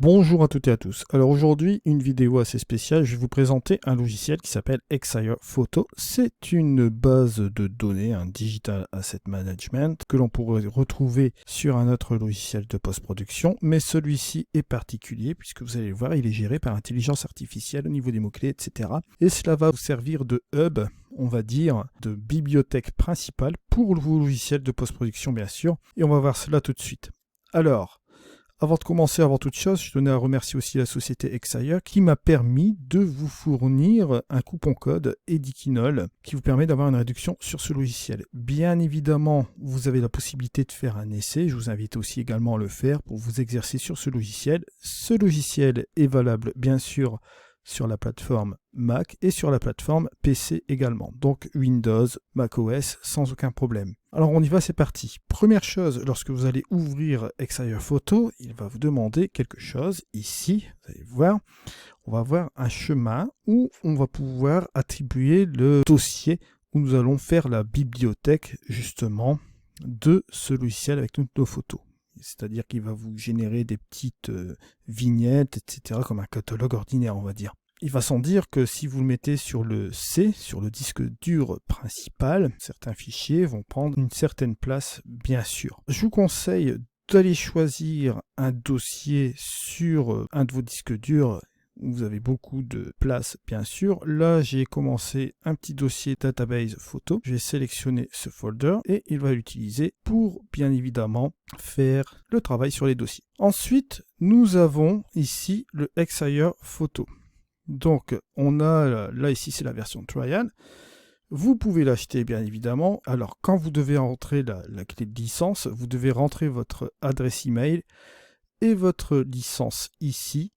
Bonjour à toutes et à tous. Alors aujourd'hui, une vidéo assez spéciale, je vais vous présenter un logiciel qui s'appelle Xire Photo. C'est une base de données, un Digital Asset Management, que l'on pourrait retrouver sur un autre logiciel de post-production, mais celui-ci est particulier puisque vous allez le voir, il est géré par intelligence artificielle au niveau des mots-clés, etc. Et cela va vous servir de hub, on va dire, de bibliothèque principale pour vos logiciels de post-production bien sûr, et on va voir cela tout de suite. Alors, avant de commencer, avant toute chose, je tenais à remercier aussi la société Xire qui m'a permis de vous fournir un coupon code Edikinol qui vous permet d'avoir une réduction sur ce logiciel. Bien évidemment, vous avez la possibilité de faire un essai. Je vous invite aussi également à le faire pour vous exercer sur ce logiciel. Ce logiciel est valable bien sûr sur la plateforme Mac et sur la plateforme PC également. Donc Windows, macOS sans aucun problème. Alors on y va, c'est parti. Première chose, lorsque vous allez ouvrir Xire Photo, il va vous demander quelque chose. Ici, vous allez voir, on va avoir un chemin où on va pouvoir attribuer le dossier où nous allons faire la bibliothèque justement de ce logiciel avec toutes nos photos. C'est-à-dire qu'il va vous générer des petites vignettes, etc., comme un catalogue ordinaire, on va dire. Il va sans dire que si vous le mettez sur le C, sur le disque dur principal, certains fichiers vont prendre une certaine place, bien sûr. Je vous conseille d'aller choisir un dossier sur un de vos disques durs où vous avez beaucoup de place, bien sûr. Là, j'ai commencé un petit dossier database photo. Je vais sélectionner ce folder et il va l'utiliser pour, bien évidemment, faire le travail sur les dossiers. Ensuite, nous avons ici le Xire Photo. Donc, on a, là ici, c'est la version trial. Vous pouvez l'acheter, bien évidemment. Alors, quand vous devez entrer la clé de licence, vous devez rentrer votre adresse email et votre licence ici.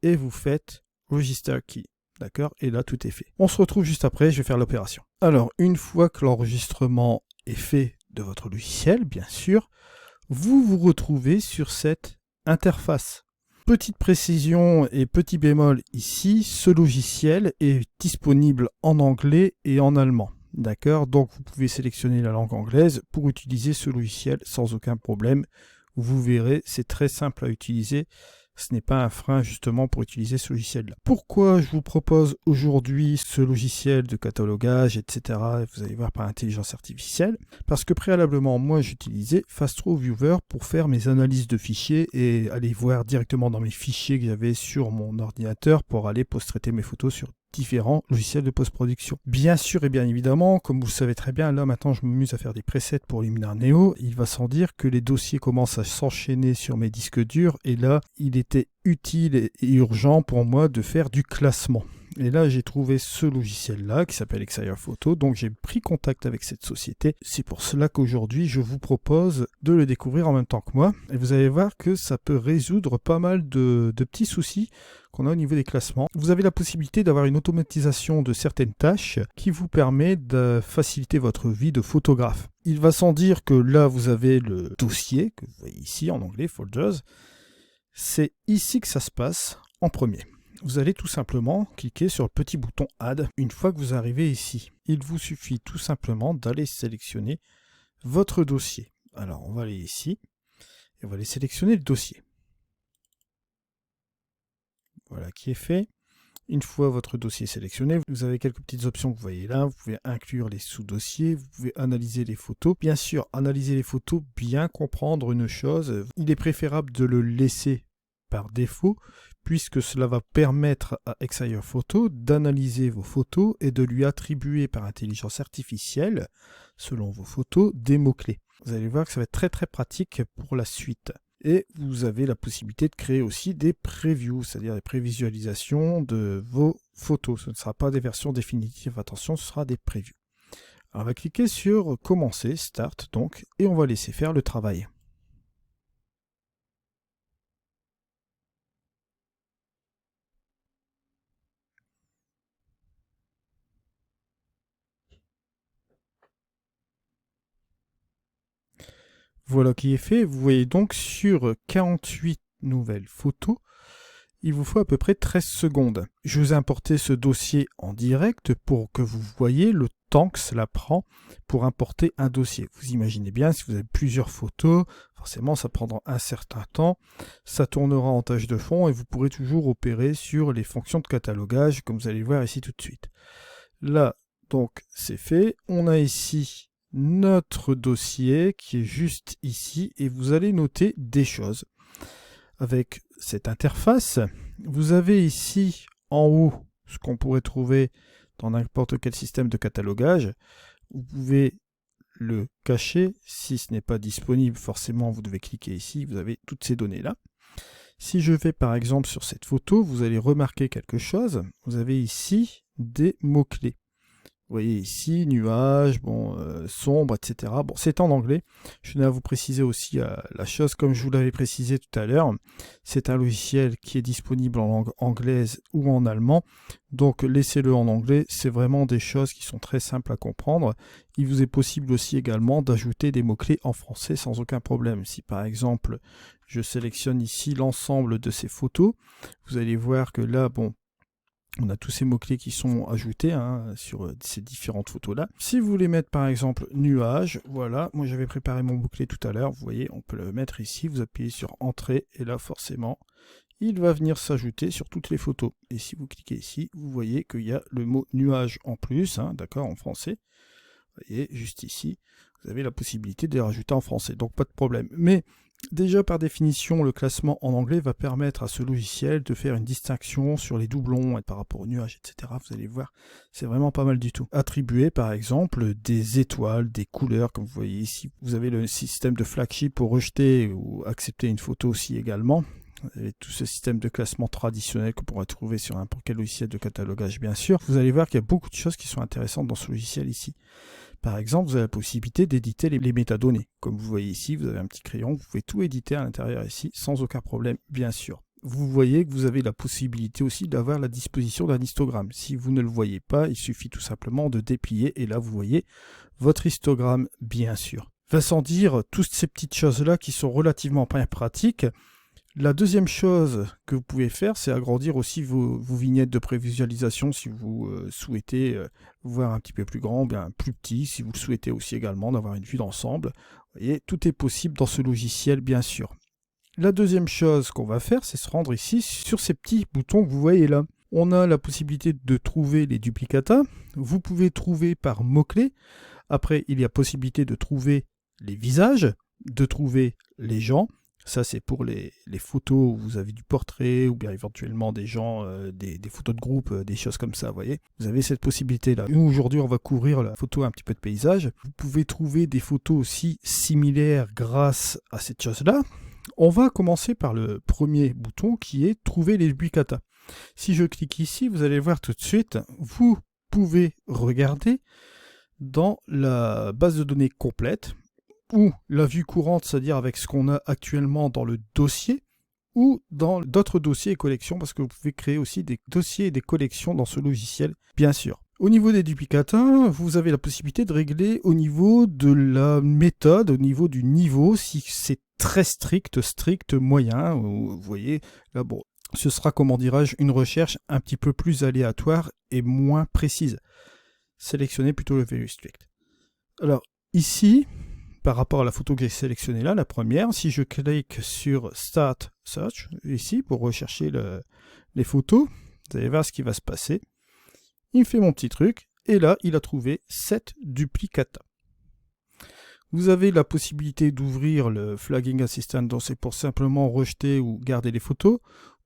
Et vous faites Register Key. D'accord? Et là, tout est fait. On se retrouve juste après, je vais faire l'opération. Alors, une fois que l'enregistrement est fait de votre logiciel, bien sûr, vous vous retrouvez sur cette interface. Petite précision et petit bémol ici, ce logiciel est disponible en anglais et en allemand. D'accord? Donc, vous pouvez sélectionner la langue anglaise pour utiliser ce logiciel sans aucun problème. Vous verrez, c'est très simple à utiliser. Ce n'est pas un frein justement pour utiliser ce logiciel-là. Pourquoi je vous propose aujourd'hui ce logiciel de catalogage, etc. Vous allez voir par intelligence artificielle. Parce que préalablement, moi j'utilisais FastRoViewer pour faire mes analyses de fichiers et aller voir directement dans mes fichiers que j'avais sur mon ordinateur pour aller post-traiter mes photos sur différents logiciels de post-production. Bien sûr et bien évidemment, comme vous le savez très bien, là maintenant je m'amuse à faire des presets pour Luminar Neo, il va sans dire que les dossiers commencent à s'enchaîner sur mes disques durs et là il était utile et urgent pour moi de faire du classement. Et là, j'ai trouvé ce logiciel-là qui s'appelle Xire Photo. Donc, j'ai pris contact avec cette société. C'est pour cela qu'aujourd'hui, je vous propose de le découvrir en même temps que moi. Et vous allez voir que ça peut résoudre pas mal de petits soucis qu'on a au niveau des classements. Vous avez la possibilité d'avoir une automatisation de certaines tâches qui vous permet de faciliter votre vie de photographe. Il va sans dire que là, vous avez le dossier que vous voyez ici en anglais, folders. C'est ici que ça se passe en premier. Vous allez tout simplement cliquer sur le petit bouton Add une fois que vous arrivez ici. Il vous suffit tout simplement d'aller sélectionner votre dossier. Alors on va aller ici et on va aller sélectionner le dossier. Voilà qui est fait. Une fois votre dossier sélectionné, vous avez quelques petites options que vous voyez là. Vous pouvez inclure les sous-dossiers, vous pouvez analyser les photos. Bien sûr, analyser les photos, bien comprendre une chose, il est préférable de le laisser par défaut, puisque cela va permettre à Xire Photo d'analyser vos photos et de lui attribuer par intelligence artificielle, selon vos photos, des mots-clés. Vous allez voir que ça va être très très pratique pour la suite. Et vous avez la possibilité de créer aussi des previews, c'est-à-dire des prévisualisations de vos photos. Ce ne sera pas des versions définitives, attention, ce sera des previews. Alors on va cliquer sur Commencer, Start donc, et on va laisser faire le travail. Voilà qui est fait. Vous voyez donc sur 48 nouvelles photos, il vous faut à peu près 13 secondes. Je vous ai importé ce dossier en direct pour que vous voyez le temps que cela prend pour importer un dossier. Vous imaginez bien, si vous avez plusieurs photos, Forcément, ça prendra un certain temps, ça tournera en tâche de fond et vous pourrez toujours opérer sur les fonctions de catalogage, comme vous allez le voir ici tout de suite. Là, donc, c'est fait. On a ici notre dossier qui est juste ici et vous allez noter des choses. Avec cette interface, vous avez ici en haut ce qu'on pourrait trouver dans n'importe quel système de catalogage. Vous pouvez le cacher. Si ce n'est pas disponible, forcément, vous devez cliquer ici. Vous avez toutes ces données-là. Si je vais par exemple sur cette photo, vous allez remarquer quelque chose. Vous avez ici des mots-clés. Vous voyez ici, nuages, sombre, etc. Bon, c'est en anglais. Je tenais à vous préciser aussi la chose, comme je vous l'avais précisé tout à l'heure, c'est un logiciel qui est disponible en langue anglaise ou en allemand. Donc, laissez-le en anglais. C'est vraiment des choses qui sont très simples à comprendre. Il vous est possible aussi également d'ajouter des mots-clés en français sans aucun problème. Si par exemple, je sélectionne ici l'ensemble de ces photos, vous allez voir que là, on a tous ces mots-clés qui sont ajoutés sur ces différentes photos-là. Si vous voulez mettre par exemple nuage, voilà, moi j'avais préparé mon mot-clé tout à l'heure, vous voyez, on peut le mettre ici, vous appuyez sur entrée, et là forcément, il va venir s'ajouter sur toutes les photos. Et si vous cliquez ici, vous voyez qu'il y a le mot nuage en plus, d'accord, en français. Vous voyez, juste ici, vous avez la possibilité de les rajouter en français, donc pas de problème. Mais déjà, par définition, le classement en anglais va permettre à ce logiciel de faire une distinction sur les doublons par rapport aux nuages, etc. Vous allez voir, c'est vraiment pas mal du tout. Attribuer, par exemple, des étoiles, des couleurs, comme vous voyez ici. Vous avez le système de flagship pour rejeter ou accepter une photo aussi également. Vous avez tout ce système de classement traditionnel qu'on pourra trouver sur n'importe quel logiciel de catalogage, bien sûr. Vous allez voir qu'il y a beaucoup de choses qui sont intéressantes dans ce logiciel ici. Par exemple, vous avez la possibilité d'éditer les métadonnées. Comme vous voyez ici, vous avez un petit crayon, vous pouvez tout éditer à l'intérieur ici, sans aucun problème, bien sûr. Vous voyez que vous avez la possibilité aussi d'avoir la disposition d'un histogramme. Si vous ne le voyez pas, il suffit tout simplement de déplier, et là vous voyez votre histogramme, bien sûr. Va sans dire, toutes ces petites choses-là qui sont relativement pratiques. La deuxième chose que vous pouvez faire, c'est agrandir aussi vos vignettes de prévisualisation si vous souhaitez voir un petit peu plus grand, bien plus petit, si vous le souhaitez aussi également d'avoir une vue d'ensemble. Vous voyez, tout est possible dans ce logiciel, bien sûr. La deuxième chose qu'on va faire, c'est se rendre ici sur ces petits boutons que vous voyez là. On a la possibilité de trouver les duplicata. Vous pouvez trouver par mots-clés. Après, il y a possibilité de trouver les visages, de trouver les gens. Ça, c'est pour les photos où vous avez du portrait ou bien éventuellement des gens, des photos de groupe, des choses comme ça, vous voyez. Vous avez cette possibilité-là. Nous, aujourd'hui, on va couvrir la photo un petit peu de paysage. Vous pouvez trouver des photos aussi similaires grâce à cette chose-là. On va commencer par le premier bouton qui est « Trouver les duplicata ». Si je clique ici, vous allez voir tout de suite, vous pouvez regarder dans la base de données complète, ou la vue courante, c'est-à-dire avec ce qu'on a actuellement dans le dossier, ou dans d'autres dossiers et collections, parce que vous pouvez créer aussi des dossiers et des collections dans ce logiciel, bien sûr. Au niveau des duplicata, vous avez la possibilité de régler au niveau de la méthode, au niveau du niveau, si c'est très strict, moyen. Vous voyez, là, bon, ce sera, comment dirais-je, une recherche un petit peu plus aléatoire et moins précise. Sélectionnez plutôt le very strict. Alors, ici, par rapport à la photo que j'ai sélectionnée là, la première, si je clique sur Start Search, ici, pour rechercher les photos, vous allez voir ce qui va se passer. Il me fait mon petit truc, et là, il a trouvé 7 duplicata. Vous avez la possibilité d'ouvrir le Flagging Assistant, donc c'est pour simplement rejeter ou garder les photos,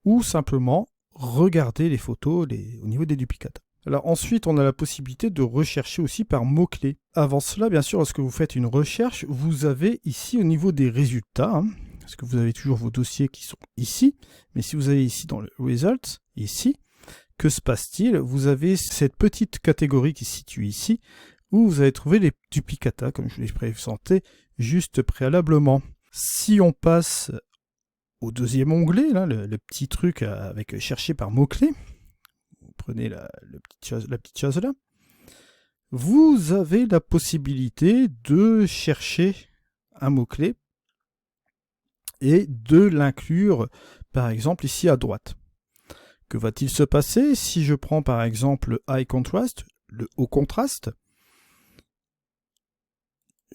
ou simplement regarder les photos au niveau des duplicata. Alors ensuite, on a la possibilité de rechercher aussi par mots-clés. Avant cela, bien sûr, lorsque vous faites une recherche, vous avez ici au niveau des résultats, parce que vous avez toujours vos dossiers qui sont ici, mais si vous allez ici dans le Results, ici, que se passe-t-il? Vous avez cette petite catégorie qui se situe ici, où vous allez trouver les duplicata, comme je l'ai présenté juste préalablement. Si on passe au deuxième onglet, là, le petit truc avec chercher par mots-clés, prenez la petite chose là, vous avez la possibilité de chercher un mot-clé et de l'inclure, par exemple, ici à droite. Que va-t-il se passer si je prends par exemple High Contrast, le haut contraste?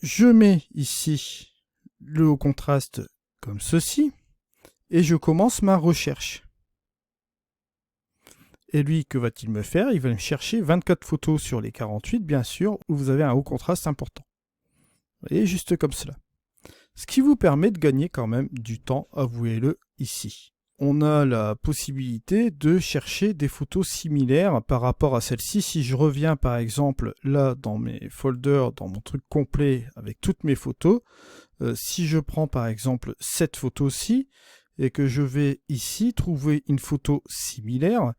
Je mets ici le haut contraste comme ceci, et je commence ma recherche. Et lui, que va-t-il me faire? Il va me chercher 24 photos sur les 48, bien sûr, où vous avez un haut contraste important. Vous voyez, juste comme cela. Ce qui vous permet de gagner quand même du temps, avouez-le, ici. On a la possibilité de chercher des photos similaires par rapport à celle-ci. Si je reviens par exemple là dans mes folders, dans mon truc complet avec toutes mes photos, si je prends par exemple cette photo-ci et que je vais ici trouver une photo similaire,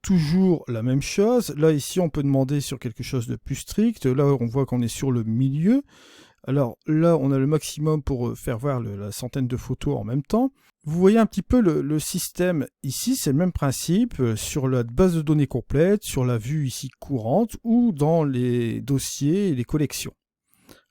toujours la même chose. Là ici on peut demander sur quelque chose de plus strict. Là on voit qu'on est sur le milieu. Alors là, on a le maximum pour faire voir la centaine de photos en même temps. Vous voyez un petit peu le système ici, c'est le même principe sur la base de données complète, sur la vue ici courante ou dans les dossiers et les collections.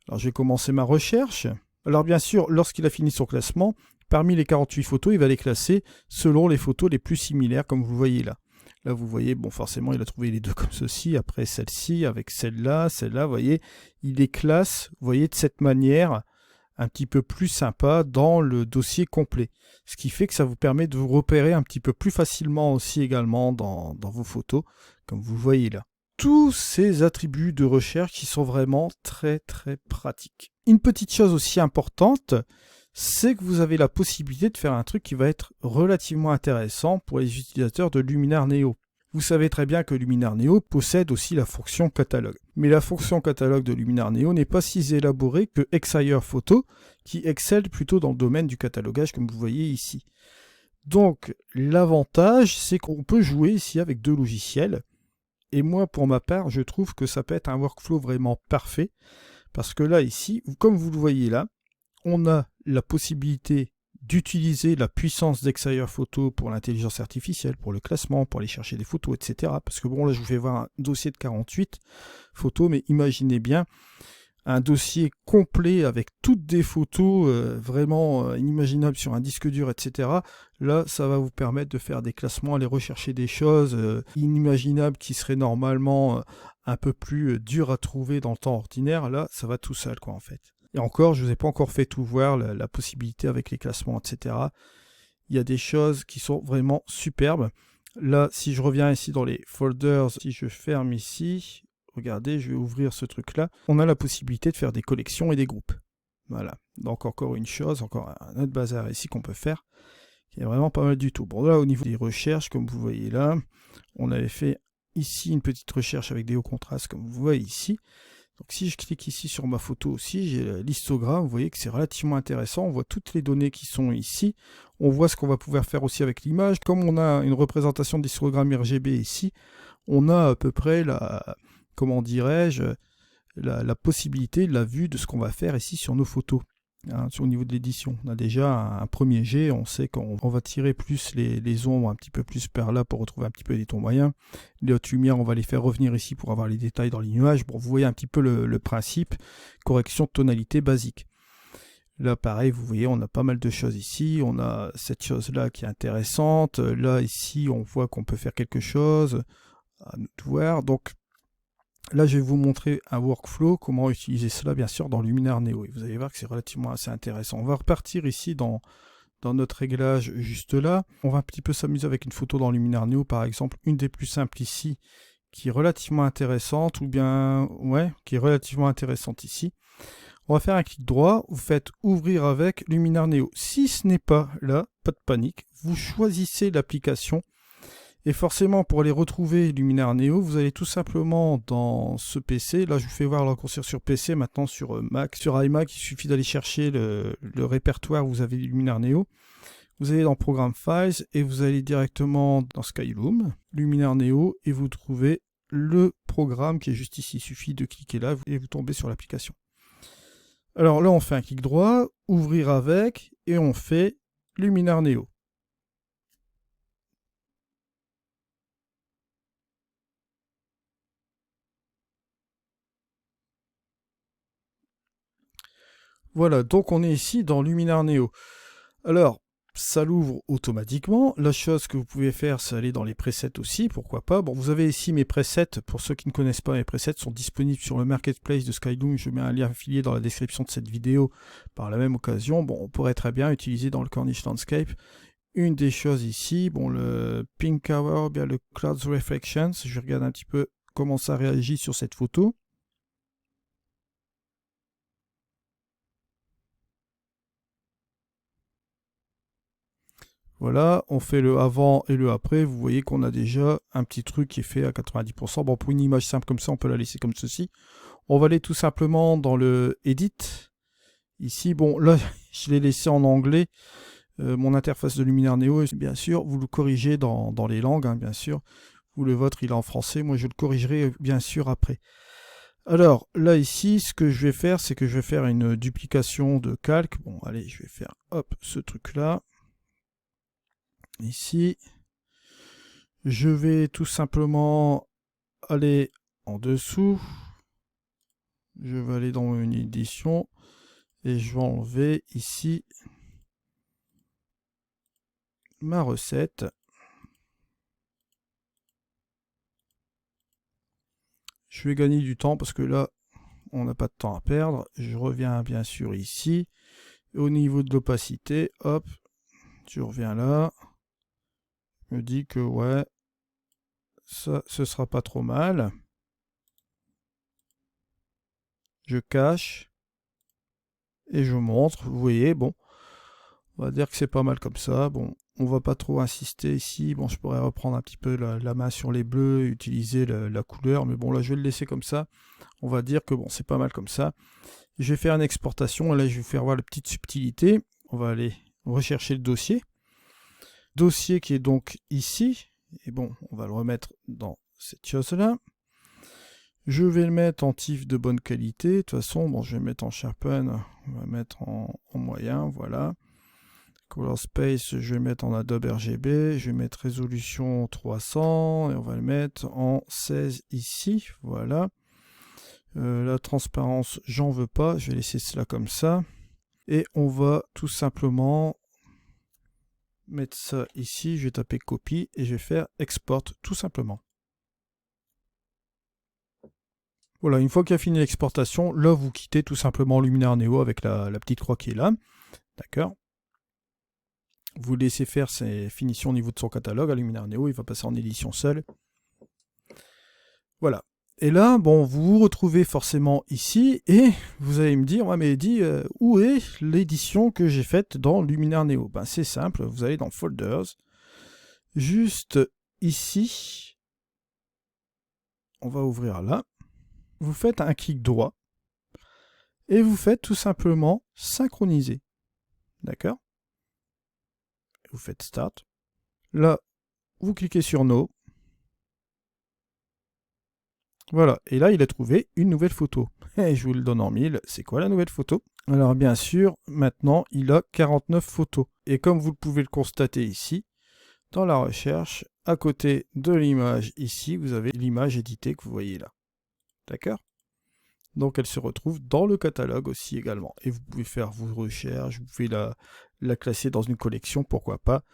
Alors je vais commencer ma recherche. Alors bien sûr, lorsqu'il a fini son classement, parmi les 48 photos, il va les classer selon les photos les plus similaires, comme vous voyez là. Là, vous voyez, bon, forcément, il a trouvé les deux comme ceci, après celle-ci, avec celle-là, vous voyez, il les classe, vous voyez, de cette manière, un petit peu plus sympa dans le dossier complet. Ce qui fait que ça vous permet de vous repérer un petit peu plus facilement aussi également dans vos photos, comme vous voyez là. Tous ces attributs de recherche qui sont vraiment très très pratiques. Une petite chose aussi importante, c'est que vous avez la possibilité de faire un truc qui va être relativement intéressant pour les utilisateurs de Luminar Neo. Vous savez très bien que Luminar Neo possède aussi la fonction catalogue. Mais la fonction catalogue de Luminar Neo n'est pas si élaborée que Xire Photo, qui excelle plutôt dans le domaine du catalogage comme vous voyez ici. Donc l'avantage, c'est qu'on peut jouer ici avec deux logiciels. Et moi, pour ma part, je trouve que ça peut être un workflow vraiment parfait. Parce que là, ici, comme vous le voyez là, on a la possibilité d'utiliser la puissance d'Xire Photo pour l'intelligence artificielle, pour le classement, pour aller chercher des photos, etc. Parce que bon, là, je vous fais voir un dossier de 48 photos, mais imaginez bien un dossier complet avec toutes des photos vraiment inimaginables sur un disque dur, etc. Là, ça va vous permettre de faire des classements, aller rechercher des choses inimaginables qui seraient normalement un peu plus dures à trouver dans le temps ordinaire. Là, ça va tout seul, quoi, en fait. Et encore, je ne vous ai pas encore fait tout voir, la possibilité avec les classements, etc. Il y a des choses qui sont vraiment superbes. Là, si je reviens ici dans les folders, si je ferme ici, regardez, je vais ouvrir ce truc-là. On a la possibilité de faire des collections et des groupes. Voilà. Donc encore une chose, encore un autre bazar ici qu'on peut faire, qui est vraiment pas mal du tout. Bon, là, au niveau des recherches, comme vous voyez là, on avait fait ici une petite recherche avec des hauts contrastes, comme vous voyez ici. Donc si je clique ici sur ma photo aussi, j'ai l'histogramme, vous voyez que c'est relativement intéressant, on voit toutes les données qui sont ici, on voit ce qu'on va pouvoir faire aussi avec l'image. Comme on a une représentation d'histogramme RGB ici, on a à peu près comment dirais-je, la possibilité, la vue de ce qu'on va faire ici sur nos photos. Sur le niveau de l'édition, on a déjà un premier jet, on sait qu'on va tirer plus les ombres un petit peu plus par là pour retrouver un petit peu des tons moyens. Les hautes lumières, on va les faire revenir ici pour avoir les détails dans les nuages. Bon, vous voyez un petit peu le principe, correction de tonalité basique. Là, pareil, vous voyez, on a pas mal de choses ici. On a cette chose-là qui est intéressante. Là, ici, on voit qu'on peut faire quelque chose. À nous de voir. Donc, là, je vais vous montrer un workflow, comment utiliser cela, bien sûr, dans Luminar Neo. Et vous allez voir que c'est relativement assez intéressant. On va repartir ici dans notre réglage juste là. On va un petit peu s'amuser avec une photo dans Luminar Neo, par exemple, une des plus simples ici, qui est relativement intéressante, ou bien, ouais, qui est relativement intéressante ici. On va faire un clic droit, vous faites ouvrir avec Luminar Neo. Si ce n'est pas là, pas de panique, vous choisissez l'application. Et forcément, pour aller retrouver Luminar Neo, vous allez tout simplement dans ce PC. Là, je vous fais voir le raccourci sur PC, maintenant sur Mac. Sur iMac, il suffit d'aller chercher le répertoire où vous avez Luminar Neo. Vous allez dans Programme Files et vous allez directement dans Skyloom, Luminar Neo, et vous trouvez le programme qui est juste ici. Il suffit de cliquer là et vous tombez sur l'application. Alors là, on fait un clic droit, ouvrir avec, et on fait Luminar Neo. Voilà, donc on est ici dans Luminar Neo. Alors, ça l'ouvre automatiquement. La chose que vous pouvez faire, c'est aller dans les presets aussi, pourquoi pas. Bon, vous avez ici mes presets. Pour ceux qui ne connaissent pas, mes presets sont disponibles sur le marketplace de Skyloom. Je mets un lien affilié dans la description de cette vidéo. Par la même occasion, bon, on pourrait très bien utiliser dans le Cornish Landscape une des choses ici. Bon, le Pink Hour, bien le Clouds Reflections. Je regarde un petit peu comment ça réagit sur cette photo. Voilà, on fait le avant et le après. Vous voyez qu'on a déjà un petit truc qui est fait à 90%. Bon, pour une image simple comme ça, on peut la laisser comme ceci. On va aller tout simplement dans le Edit. Ici, bon, là, je l'ai laissé en anglais. Mon interface de Luminaire Neo, bien sûr, vous le corrigez dans les langues, hein, bien sûr. Vous, le vôtre, il est en français. Moi, je le corrigerai, bien sûr, après. Alors, là, ici, ce que je vais faire, c'est que je vais faire une duplication de calque. Bon, allez, je vais faire, hop, ce truc-là. Ici, je vais tout simplement aller en dessous. Je vais aller dans une édition et je vais enlever ici ma recette. Je vais gagner du temps parce que là, on n'a pas de temps à perdre. Je reviens bien sûr ici. Au niveau de l'opacité, hop, je reviens là. Je me dis que ouais, ça, ce sera pas trop mal. Je cache et je montre. Vous voyez, bon, on va dire que c'est pas mal comme ça. Bon, on va pas trop insister ici. Bon, je pourrais reprendre un petit peu la main sur les bleus, utiliser la couleur, mais bon, là, je vais le laisser comme ça. On va dire que bon, c'est pas mal comme ça. Je vais faire une exportation. Là, je vais faire voir la petite subtilité. On va aller rechercher le dossier. Dossier qui est donc ici. Et bon, on va le remettre dans cette chose-là. Je vais le mettre en TIFF de bonne qualité. De toute façon, bon, je vais mettre en Sharpen. On va mettre en moyen, voilà. Color Space, je vais mettre en Adobe RGB. Je vais mettre résolution 300. Et on va le mettre en 16 ici, voilà. La transparence, j'en veux pas. Je vais laisser cela comme ça. Et on va tout simplement mettre ça ici. Je vais taper copie et je vais faire export tout simplement. Voilà, une fois qu'il a fini l'exportation, là vous quittez tout simplement Luminaire Neo avec la petite croix qui est là. D'accord. Vous laissez faire ses finitions au niveau de son catalogue à Luminaire Neo, il va passer en édition seule. Voilà. Et là, bon, vous vous retrouvez forcément ici et vous allez me dire, ouais, mais Eddy, où est l'édition que j'ai faite dans Luminaire Neo? Ben, c'est simple, vous allez dans Folders, juste ici, on va ouvrir là, vous faites un clic droit et vous faites tout simplement synchroniser. D'accord? Vous faites Start. Là, vous cliquez sur No. Voilà, et là, il a trouvé une nouvelle photo. Et je vous le donne en 1000. C'est quoi la nouvelle photo? Alors, bien sûr, maintenant, il a 49 photos. Et comme vous pouvez le constater ici, dans la recherche, à côté de l'image ici, vous avez l'image éditée que vous voyez là. D'accord? Donc, elle se retrouve dans le catalogue aussi également. Et vous pouvez faire vos recherches, vous pouvez la classer dans une collection, pourquoi pas.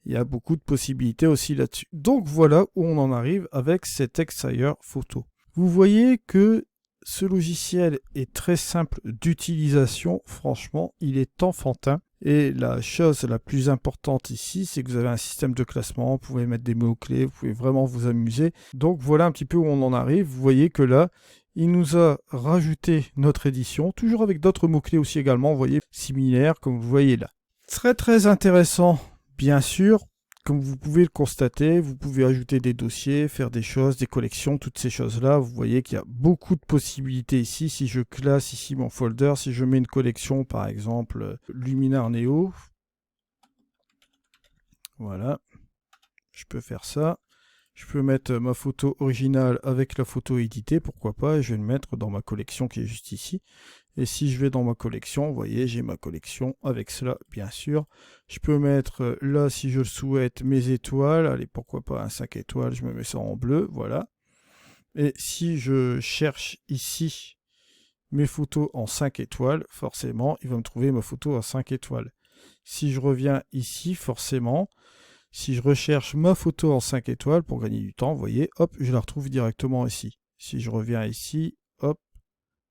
Il y a beaucoup de possibilités aussi là-dessus. Donc voilà où on en arrive avec cet Exire Photo. Vous voyez que ce logiciel est très simple d'utilisation. Franchement, il est enfantin. Et la chose la plus importante ici, c'est que vous avez un système de classement. Vous pouvez mettre des mots-clés, vous pouvez vraiment vous amuser. Donc voilà un petit peu où on en arrive. Vous voyez que là, il nous a rajouté notre édition, toujours avec d'autres mots-clés aussi également, vous voyez, similaires, comme vous voyez là. Très très intéressant. Bien sûr, comme vous pouvez le constater, vous pouvez ajouter des dossiers, faire des choses, des collections, toutes ces choses-là. Vous voyez qu'il y a beaucoup de possibilités ici. Si je classe ici mon folder, si je mets une collection, par exemple, Luminaire Neo, voilà, je peux faire ça. Je peux mettre ma photo originale avec la photo éditée, pourquoi pas, et je vais le mettre dans ma collection qui est juste ici. Et si je vais dans ma collection, vous voyez, j'ai ma collection avec cela, bien sûr. Je peux mettre là, si je le souhaite, mes étoiles. Allez, pourquoi pas un 5 étoiles, je me mets ça en bleu, voilà. Et si je cherche ici mes photos en 5 étoiles, forcément, il va me trouver ma photo en 5 étoiles. Si je reviens ici, forcément, si je recherche ma photo en 5 étoiles pour gagner du temps, vous voyez, hop, je la retrouve directement ici. Si je reviens ici, hop,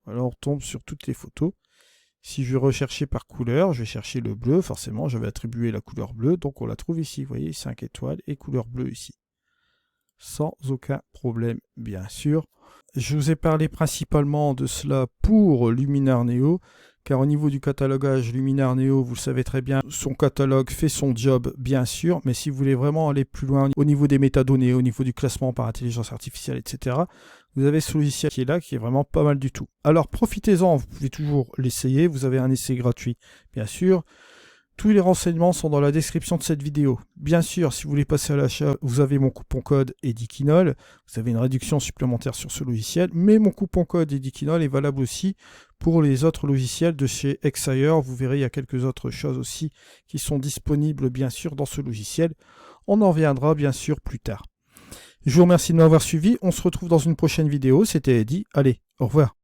alors on tombe sur toutes les photos. Si je vais rechercher par couleur, je vais chercher le bleu, forcément, je vais attribuer la couleur bleue, donc on la trouve ici, vous voyez, 5 étoiles et couleur bleue ici. Sans aucun problème, bien sûr. Je vous ai parlé principalement de cela pour Luminar Neo, car au niveau du catalogage, Luminar Neo, vous le savez très bien, son catalogue fait son job, bien sûr, mais si vous voulez vraiment aller plus loin au niveau des métadonnées, au niveau du classement par intelligence artificielle, etc., vous avez ce logiciel qui est là, qui est vraiment pas mal du tout. Alors profitez-en, vous pouvez toujours l'essayer, vous avez un essai gratuit, bien sûr. Tous les renseignements sont dans la description de cette vidéo. Bien sûr, si vous voulez passer à l'achat, vous avez mon coupon code Edikinol. Vous avez une réduction supplémentaire sur ce logiciel, mais mon coupon code Edikinol est valable aussi pour les autres logiciels de chez Xire. Vous verrez, il y a quelques autres choses aussi qui sont disponibles, bien sûr, dans ce logiciel. On en reviendra, bien sûr, plus tard. Je vous remercie de m'avoir suivi. On se retrouve dans une prochaine vidéo. C'était Eddie. Allez, au revoir.